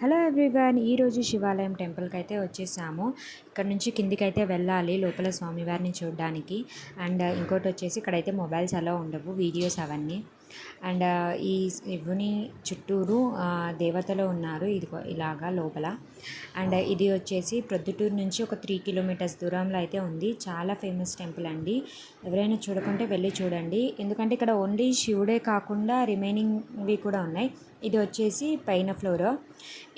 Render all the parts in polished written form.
Hello everyone, ఈరోజు శివాలయం టెంపుల్కి అయితే వచ్చేసాము. ఇక్కడ నుంచి కిందికి అయితే వెళ్ళాలి లోపల స్వామివారిని చూడడానికి. అండ్ ఇంకోటి వచ్చేసి ఇక్కడైతే మొబైల్స్ అలా ఉండవు, వీడియోస్ అవన్నీ. అండ్ ఈ శివుని చుట్టూరు దేవతలు ఉన్నారు, ఇదిగో ఇలాగా లోపల. అండ్ ఇది వచ్చేసి ప్రొద్దుటూరు నుంచి ఒక 3 కిలోమీటర్స్ దూరంలో అయితే ఉంది. చాలా ఫేమస్ టెంపుల్ అండి. ఎవరైనా చూడకుంటే వెళ్ళి చూడండి, ఎందుకంటే ఇక్కడ ఓన్లీ శివుడే కాకుండా రిమైనింగ్వి కూడా ఉన్నాయి. ఇది వచ్చేసి పైన ఫ్లోర్.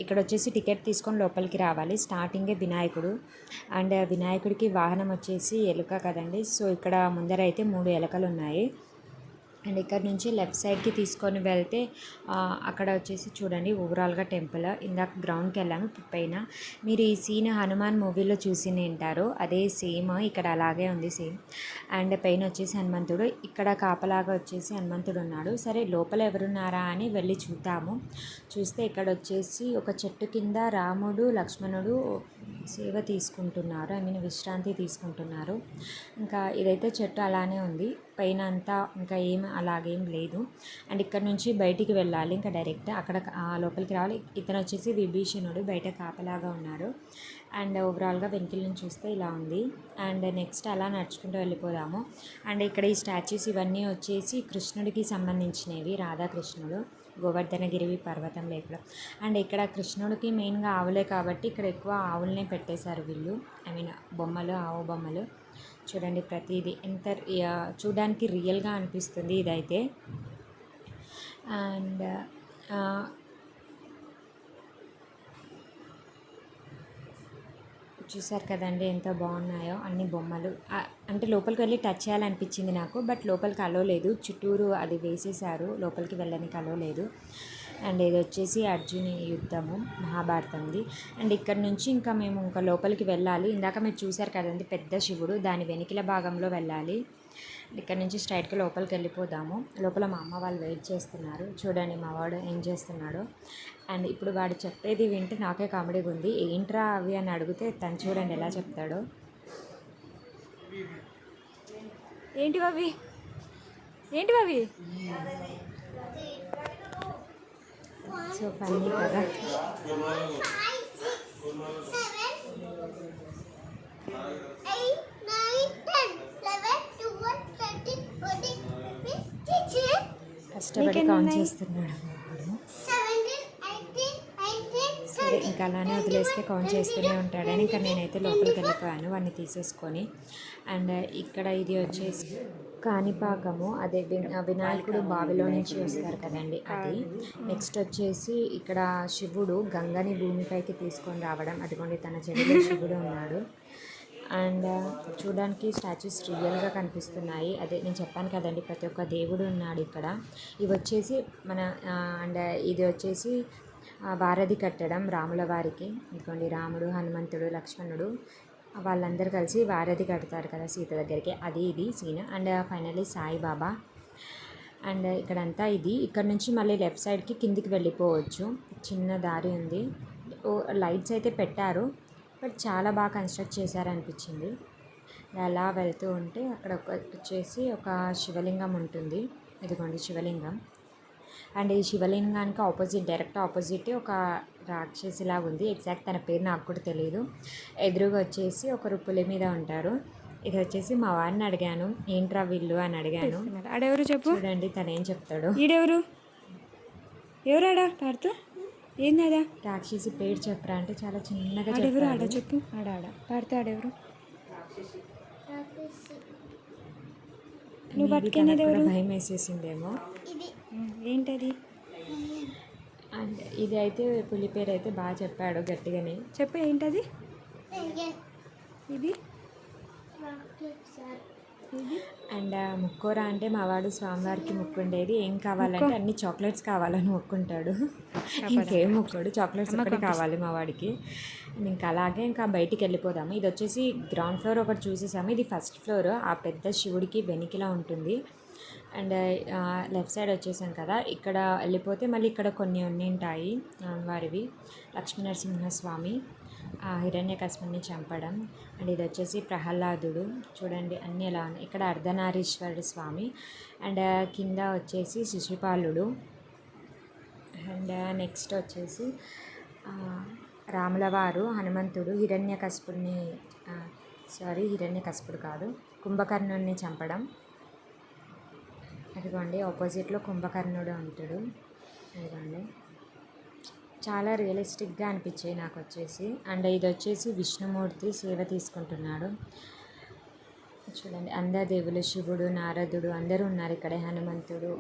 ఇక్కడ వచ్చేసి టికెట్ తీసుకొని లోపలికి రావాలి. స్టార్టింగే వినాయకుడు. అండ్ వినాయకుడికి వాహనం వచ్చేసి ఎలుక కదండి. సో ఇక్కడ ముందర అయితే 3 ఎలుకలు ఉన్నాయి. అండ్ ఇక్కడ నుంచి లెఫ్ట్ సైడ్కి తీసుకొని వెళ్తే అక్కడ వచ్చేసి చూడండి ఓవరాల్గా టెంపుల్. ఇందాక గ్రౌండ్కి వెళ్ళాము పైన. మీరు ఈ సీన్ హనుమాన్ మూవీలో చూసి ఉంటారు, అదే సేమ్ ఇక్కడ అలాగే ఉంది సేమ్. అండ్ పైన వచ్చేసి హనుమంతుడు, ఇక్కడ కాపలాగా వచ్చేసి హనుమంతుడు ఉన్నాడు. సరే లోపల ఎవరున్నారా అని వెళ్ళి చూద్దాము. చూస్తే ఇక్కడ వచ్చేసి ఒక చెట్టు కింద రాముడు లక్ష్మణుడు సేవ తీసుకుంటున్నారు, విశ్రాంతి తీసుకుంటున్నారు. ఇంకా ఇదైతే చెట్టు అలానే ఉంది, పైన అంతా ఇంకా అలాగేం లేదు. అండ్ ఇక్కడ నుంచి బయటికి వెళ్ళాలి ఇంకా డైరెక్ట్ అక్కడ లోపలికి రావాలి. ఇతను వచ్చేసి విభీషణుడు బయట కాపలాగా ఉన్నారు. అండ్ ఓవరాల్గా వెంకిల్ నుంచి చూస్తే ఇలా ఉంది. అండ్ నెక్స్ట్ అలా నడుచుకుంటూ వెళ్ళిపోదాము. అండ్ ఇక్కడ ఈ స్టాచ్యూస్ ఇవన్నీ వచ్చేసి కృష్ణుడికి సంబంధించినవి, రాధాకృష్ణుడు గోవర్ధనగిరి పర్వతం లేక. అండ్ ఇక్కడ కృష్ణుడికి మెయిన్గా ఆవులే కాబట్టి ఇక్కడ ఎక్కువ ఆవులనే పెట్టేశారు వీళ్ళు, బొమ్మలు, ఆవు బొమ్మలు. చూడండి ప్రతిదీ ఎంత చూడడానికి రియల్గా అనిపిస్తుంది ఇదైతే. అండ్ చూసారు కదండి ఎంత బాగున్నాయో అన్ని బొమ్మలు. అంటే లోపలికి వెళ్ళి టచ్ చేయాలనిపించింది నాకు, బట్ లోపలికి అలో లేదు, చుట్టూరు అది వేసేసారు, లోపలికి వెళ్ళడానికి అలో లేదు. అండ్ ఇది వచ్చేసి అర్జుని యుద్ధము, మహాభారతంది. అండ్ ఇక్కడ నుంచి ఇంకా మేము ఇంకా లోపలికి వెళ్ళాలి. ఇందాక మీరు చూసారు కదండి పెద్ద శివుడు, దాని వెనికిల భాగంలో వెళ్ళాలి. ఇక్కడ నుంచి స్ట్రైట్గా లోపలికి వెళ్ళిపోదాము. లోపల మా అమ్మ వాళ్ళు వెయిట్ చేస్తున్నారు. చూడండి మా వాడు ఏం చేస్తున్నాడు. అండ్ ఇప్పుడు వాడు చెప్పేది వింటే నాకే కామెడీగా ఉంది. ఏంట్రా అవి అని అడిగితే తను చూడండి ఎలా చెప్తాడో. ఏంటివి సో ఫన్నీ కదా. కష్టపడి కౌంట్ చేస్తున్నాడు. సరే ఇంకా అలానే వదిలేస్తే కౌంట్ చేస్తూనే ఉంటాడని ఇంకా నేనైతే లోపలికి వెళ్ళిపోయాను వాడిని తీసేసుకొని. అండ్ ఇక్కడ ఇది వచ్చేసి కాణిపాకము, అదే వినాయకుడు బావిలో నుంచి వస్తారు కదండి అది. నెక్స్ట్ వచ్చేసి ఇక్కడ శివుడు గంగని భూమిపైకి తీసుకొని రావడం, అదిగోండి తన చెవిలో శివుడు ఉన్నాడు. అండ్ చూడడానికి స్టాచ్యూస్ రియల్గా కనిపిస్తున్నాయి. అదే నేను చెప్పాను కదండి ప్రతి ఒక్క దేవుడు ఉన్నాడు ఇక్కడ. ఇవి వచ్చేసి మన అండ్ ఇది వచ్చేసి వారధి కట్టడం రాముల వారికి. ఇదిగోండి రాముడు, హనుమంతుడు, లక్ష్మణుడు వాళ్ళందరూ కలిసి వారధి కడతారు కదా సీత దగ్గరికి, అది ఇది scene. And finally Sai Baba. And ఇక్కడంతా ఇది. ఇక్కడ నుంచి మళ్ళీ లెఫ్ట్ సైడ్కి కిందికి వెళ్ళిపోవచ్చు, చిన్న దారి ఉంది. లైట్స్ అయితే పెట్టారు, బట్ చాలా బాగా కన్స్ట్రక్ట్ చేశారనిపించింది. అలా వెళ్తూ ఉంటే అక్కడ వచ్చేసి ఒక శివలింగం ఉంటుంది, ఇదిగోండి శివలింగం. అండ్ ఈ శివలింగానికి డైరెక్ట్ ఆపోజిట్ ఒక రాక్షసిలా ఉంది. ఎగ్జాక్ట్ తన పేరు నాకు కూడా తెలియదు. ఎదురుగా వచ్చేసి ఒకరు పులి మీద ఉంటారు. ఇది వచ్చేసి మా వారిని అడిగాను, ఏంట్రా వీళ్ళు అని అడిగాను. ఆడెవరు చెప్పు, చూడండి తను ఏం చెప్తాడు. ఈడెవరు, ఎవరాడా పాడుతూ ఏందా రాక్షసి పేరు చెప్పరా అంటే చాలా చిన్నగా చెప్పారు. ఆడ చెప్పు, ఆడ పాడితే ఆడెవరు, నువ్వు పట్టుకునేది ఎవరు, భయం వేసేసిందేమో. ఏంటది? అండ్ ఇది అయితే పులి పేరు అయితే బాగా చెప్పాడు గట్టిగానే. చెప్పు ఏంటది ఇది. అండ్ ముక్కోరా అంటే మా వాడు స్వామివారికి ముక్కుండేది. ఏం కావాలంటే అన్ని చాక్లెట్స్ కావాలని మొక్కుంటాడు, ఇంకేం మొక్కడు, చాక్లెట్స్ ఒకటి కావాలి మా వాడికి. ఇంకా అలాగే ఇంకా బయటికి వెళ్ళిపోదాము. ఇది వచ్చేసి గ్రౌండ్ ఫ్లోర్ ఒకటి చూసేసాము, ఇది ఫస్ట్ ఫ్లోర్. ఆ పెద్ద శివుడికి వెనికిలా ఉంటుంది. అండ్ లెఫ్ట్ సైడ్ వచ్చేసాం కదా, ఇక్కడ వెళ్ళిపోతే మళ్ళీ ఇక్కడ కొన్ని ఉంటాయి వారివి. లక్ష్మీనరసింహస్వామి హిరణ్యకశిపుని చంపడం. అండ్ ఇది వచ్చేసి ప్రహ్లాదుడు, చూడండి అన్నీ ఎలా ఉన్నాయి. ఇక్కడ అర్ధనారీశ్వరుడు స్వామి. అండ్ కింద వచ్చేసి శిశుపాలుడు. అండ్ నెక్స్ట్ వచ్చేసి ఆ, రాములవారు హనుమంతుడు హిరణ్యకశిపుడు కాదు, కుంభకర్ణుడిని చంపడం. అదిగోండి ఆపోజిట్లో కుంభకర్ణుడు ఉంటాడు. అదిగోండి చాలా రియలిస్టిక్గా అనిపించాయి నాకు వచ్చేసి. అండ్ ఇది వచ్చేసి విష్ణుమూర్తి సేవ తీసుకుంటున్నాడు. చూడండి అందరు దేవులు, శివుడు, నారదుడు అందరూ ఉన్నారు ఇక్కడే. హనుమంతుడు,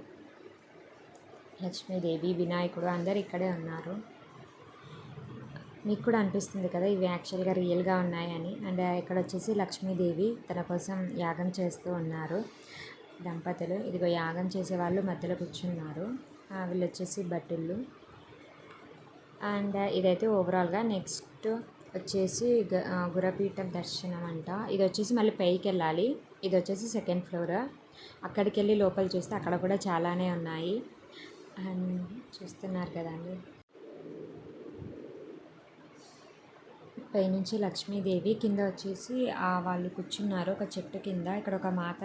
లక్ష్మీదేవి, వినాయకుడు అందరు ఇక్కడే ఉన్నారు. మీకు కూడా అనిపిస్తుంది కదా ఇవి యాక్చువల్గా రియల్గా ఉన్నాయని. అండ్ ఇక్కడ వచ్చేసి లక్ష్మీదేవి తన కోసం యాగం చేస్తూ ఉన్నారు దంపతులు. ఇదిగో యాగం చేసే వాళ్ళు మధ్యలో కూర్చున్నారు. వీళ్ళు వచ్చేసి భటులు. అండ్ ఇదైతే ఓవరాల్గా. నెక్స్ట్ వచ్చేసి గురపీఠం దర్శనం అంట. ఇది వచ్చేసి మళ్ళీ పైకి వెళ్ళాలి. ఇది వచ్చేసి సెకండ్ ఫ్లోర్. అక్కడికి వెళ్ళి లోపల చూస్తే అక్కడ కూడా చాలానే ఉన్నాయి. అండ్ చూస్తున్నారు కదండి, పైనుంచి లక్ష్మీదేవి, కింద వచ్చేసి వాళ్ళు కూర్చున్నారు ఒక చెట్టు కింద. ఇక్కడ ఒక మాత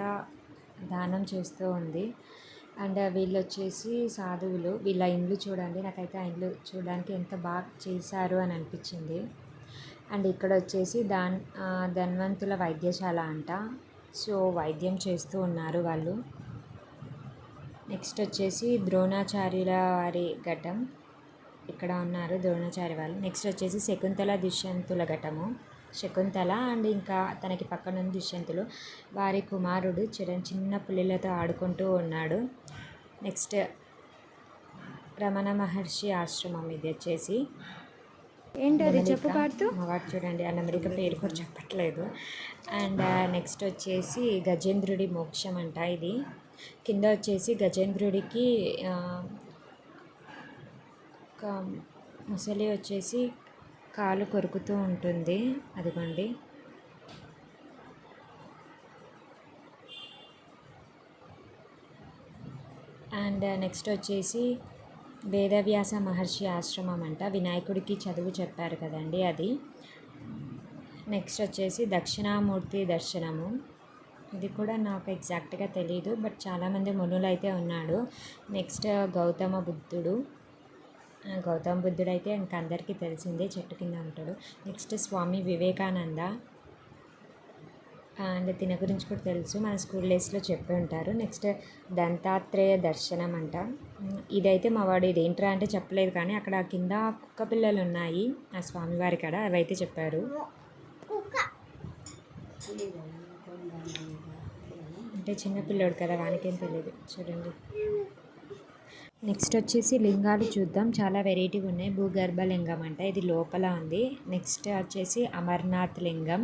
దానం చేస్తూ ఉంది. అండ్ వీళ్ళు వచ్చేసి సాధువులు. వీళ్ళ ఇండ్లు చూడండి, నాకైతే ఆ ఇండ్లు చూడడానికి ఎంత బాగా చేశారు అని అనిపించింది. అండ్ ఇక్కడ వచ్చేసి ధన్వంతుల వైద్యశాల అంట. సో వైద్యం చేస్తూ ఉన్నారు వాళ్ళు. నెక్స్ట్ వచ్చేసి ద్రోణాచార్యుల వారి ఘటం. ఇక్కడ ఉన్నారు ద్రోణాచార్య వాళ్ళు. నెక్స్ట్ వచ్చేసి శకుంతల దుష్యంతుల ఘటము. శకుంతల అండ్ ఇంకా తనకి పక్కన దుష్యంతులు, వారి కుమారుడు చిన్న పుల్లలతో ఆడుకుంటూ ఉన్నాడు. నెక్స్ట్ రమణ మహర్షి ఆశ్రమం. ఇది వచ్చేసి ఏంటది చెప్పు పాడుతూ. వాడు చూడండి ఆ నెమలిక పేరు కూడా చెప్పట్లేదు. అండ్ నెక్స్ట్ వచ్చేసి గజేంద్రుడి మోక్షం అంట ఇది. కింద వచ్చేసి గజేంద్రుడికి ఒక ముసలి వచ్చేసి కాలు కొరుకుతూ ఉంటుంది. అదిగోండి అండ్ నెక్స్ట్ వచ్చేసి వేదవ్యాస మహర్షి ఆశ్రమం అంట. వినాయకుడికి చదువు చెప్పారు కదండి అది. నెక్స్ట్ వచ్చేసి దక్షిణామూర్తి దర్శనము. ఇది కూడా నాకు ఎగ్జాక్ట్గా తెలీదు, బట్ చాలామంది మునులు అయితే ఉన్నాడు. నెక్స్ట్ గౌతమ బుద్ధుడు అయితే ఇంక అందరికీ తెలిసిందే, చెట్టు కింద ఉంటాడు. నెక్స్ట్ స్వామి వివేకానంద. అండ్ తిన గురించి కూడా తెలుసు, మన స్కూల్ డేస్లో చెప్పి ఉంటారు. నెక్స్ట్ దంతాత్రేయ దర్శనం అంట. ఇదైతే మా వాడు ఇదేంట్రా అంటే చెప్పలేదు, కానీ అక్కడ కింద కుక్క పిల్లలు ఉన్నాయి ఆ స్వామివారి కాడ, అవైతే చెప్పారు. అంటే చిన్నపిల్లోడు కదా, వానికేం తెలియదు. చూడండి నెక్స్ట్ వచ్చేసి లింగాలు చూద్దాం. చాలా వెరైటీగా ఉన్నాయి. భూగర్భ లింగం అంట, ఇది లోపల ఉంది. నెక్స్ట్ వచ్చేసి అమర్నాథ్ లింగం.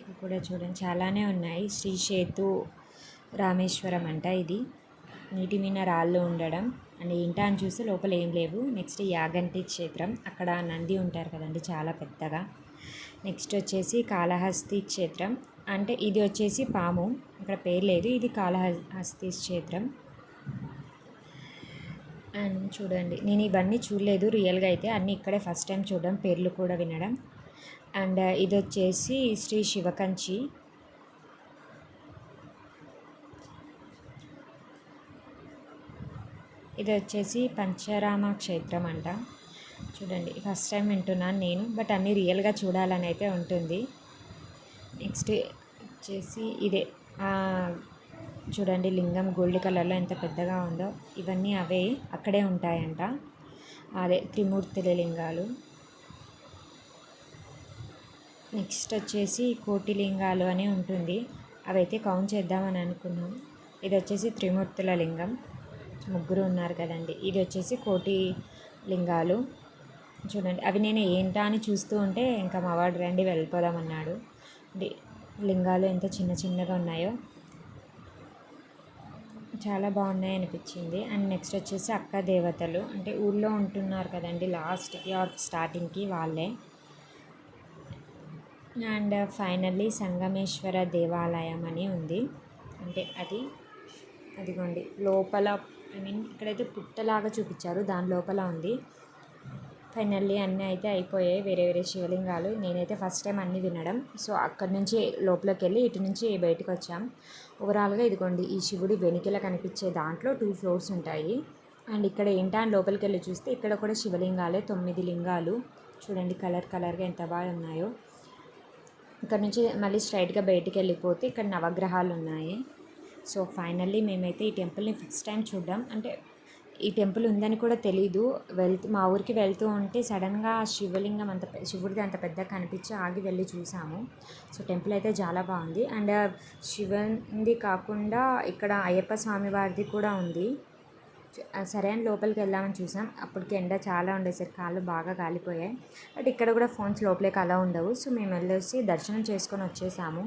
ఇది కూడా చూడండి చాలానే ఉన్నాయి. శ్రీశేతు రామేశ్వరం అంట. ఇది నీటి మీద రాళ్ళు ఉండడం అండ్ ఏంటా అని చూస్తే లోపల ఏం లేవు. నెక్స్ట్ యాగంటి క్షేత్రం, అక్కడ నంది ఉంటారు కదండి చాలా పెద్దగా. నెక్స్ట్ వచ్చేసి కాళహస్తి క్షేత్రం, అంటే ఇది వచ్చేసి పాము, ఇక్కడ పేరు లేదు. ఇది కాళహస్తి క్షేత్రం. అండ్ చూడండి నేను ఇవన్నీ చూడలేదు రియల్గా అయితే, అన్నీ ఇక్కడే ఫస్ట్ టైం చూడడం, పేర్లు కూడా వినడం. అండ్ ఇది వచ్చేసి శ్రీ శివకంచి. ఇది వచ్చేసి పంచరామ క్షేత్రం అంట. చూడండి ఫస్ట్ టైం వింటున్నాను నేను, బట్ అన్నీ రియల్గా చూడాలని అయితే ఉంటుంది. నెక్స్ట్ వచ్చేసి ఇదే చూడండి లింగం గోల్డ్ కలర్లో ఎంత పెద్దగా ఉందో. ఇవన్నీ అవే అక్కడే ఉంటాయంట, అదే త్రిమూర్తుల లింగాలు. నెక్స్ట్ వచ్చేసి కోటి లింగాలు అని ఉంటుంది, అవైతే కౌంట్ చేద్దామని అనుకున్నాం. ఇది వచ్చేసి త్రిమూర్తుల లింగం, ముగ్గురు ఉన్నారు కదండి. ఇది వచ్చేసి కోటి లింగాలు. చూడండి అవి నేను ఏంటా అని చూస్తూ ఉంటే ఇంకా మా వాడు రండి వెళ్ళిపోదామన్నాడు. లింగాలు ఎంత చిన్న చిన్నగా ఉన్నాయో, చాలా బాగున్నాయి అనిపించింది. అండ్ నెక్స్ట్ వచ్చేసి అక్క దేవతలు, అంటే ఊళ్ళో ఉంటున్నారు కదండి లాస్ట్కి ఆర్ స్టార్టింగ్కి వాళ్ళే. అండ్ ఫైనల్లీ సంగమేశ్వర దేవాలయం అని ఉంది, అంటే అదిగోండి లోపల. ఇక్కడైతే పుట్టలాగా చూపించారు, దాని లోపల ఉంది. ఫైనల్లీ అన్నీ అయితే అయిపోయాయి, వేరే వేరే శివలింగాలు. నేనైతే ఫస్ట్ టైం అన్నీ వినడం, సో అక్కడి నుంచి లోపలికి వెళ్ళి ఇటు నుంచి బయటకు వచ్చాం. ఓవరాల్గా ఇదిగోండి ఈ శివుడి వెనుకల కనిపించే దాంట్లో 2 ఫ్లోర్స్ ఉంటాయి. అండ్ ఇక్కడ ఏంటా అని లోపలికి వెళ్ళి చూస్తే ఇక్కడ కూడా శివలింగాలే 9 లింగాలు చూడండి కలర్గా ఎంత బాగా ఉన్నాయో. ఇక్కడ నుంచి మళ్ళీ స్ట్రైట్గా బయటికి వెళ్ళిపోతే ఇక్కడ నవగ్రహాలు ఉన్నాయి. సో ఫైనల్లీ మేమైతే ఈ టెంపుల్ని ఫస్ట్ టైం చూడ్డాం. అంటే ఈ టెంపుల్ ఉందని కూడా తెలీదు. మా ఊరికి వెళ్తూ ఉంటే సడన్గా శివలింగం శివుడిది అంత పెద్దగా కనిపించి ఆగి వెళ్ళి చూసాము. సో టెంపుల్ అయితే చాలా బాగుంది. అండ్ శివునిది కాకుండా ఇక్కడ అయ్యప్ప స్వామి వారిది కూడా ఉంది. సరే అని లోపలికి వెళ్దామని చూసాం. అప్పటికి ఎండ చాలా ఉండేసరికి కాళ్ళు బాగా కాలిపోయాయి. బట్ ఇక్కడ కూడా ఫోన్స్ లోపలికి అలా ఉండవు. సో మేము వెళ్ళేసి దర్శనం చేసుకొని వచ్చేసాము.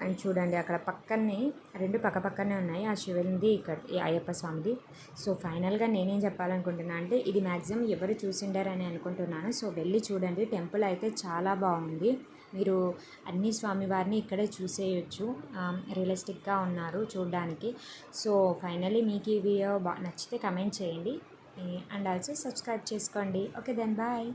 అండ్ చూడండి అక్కడ పక్కనే 2 పక్కనే ఉన్నాయి. ఆ శివునిది ఇక్కడ ఈ అయ్యప్ప స్వామిది. సో ఫైనల్గా నేనేం చెప్పాలనుకుంటున్నాను అంటే ఇది మ్యాక్సిమం ఎవరు చూసిండారని అనుకుంటున్నాను. సో వెళ్ళి చూడండి, టెంపుల్ అయితే చాలా బాగుంది. మీరు అన్ని స్వామివారిని ఇక్కడే చూసేయచ్చు. రియలిస్టిక్గా ఉన్నారు చూడడానికి. సో ఫైనల్లీ మీకు ఈ వీడియో నచ్చితే కమెంట్ చేయండి అండ్ ఆల్సో సబ్స్క్రైబ్ చేసుకోండి. Okay then bye.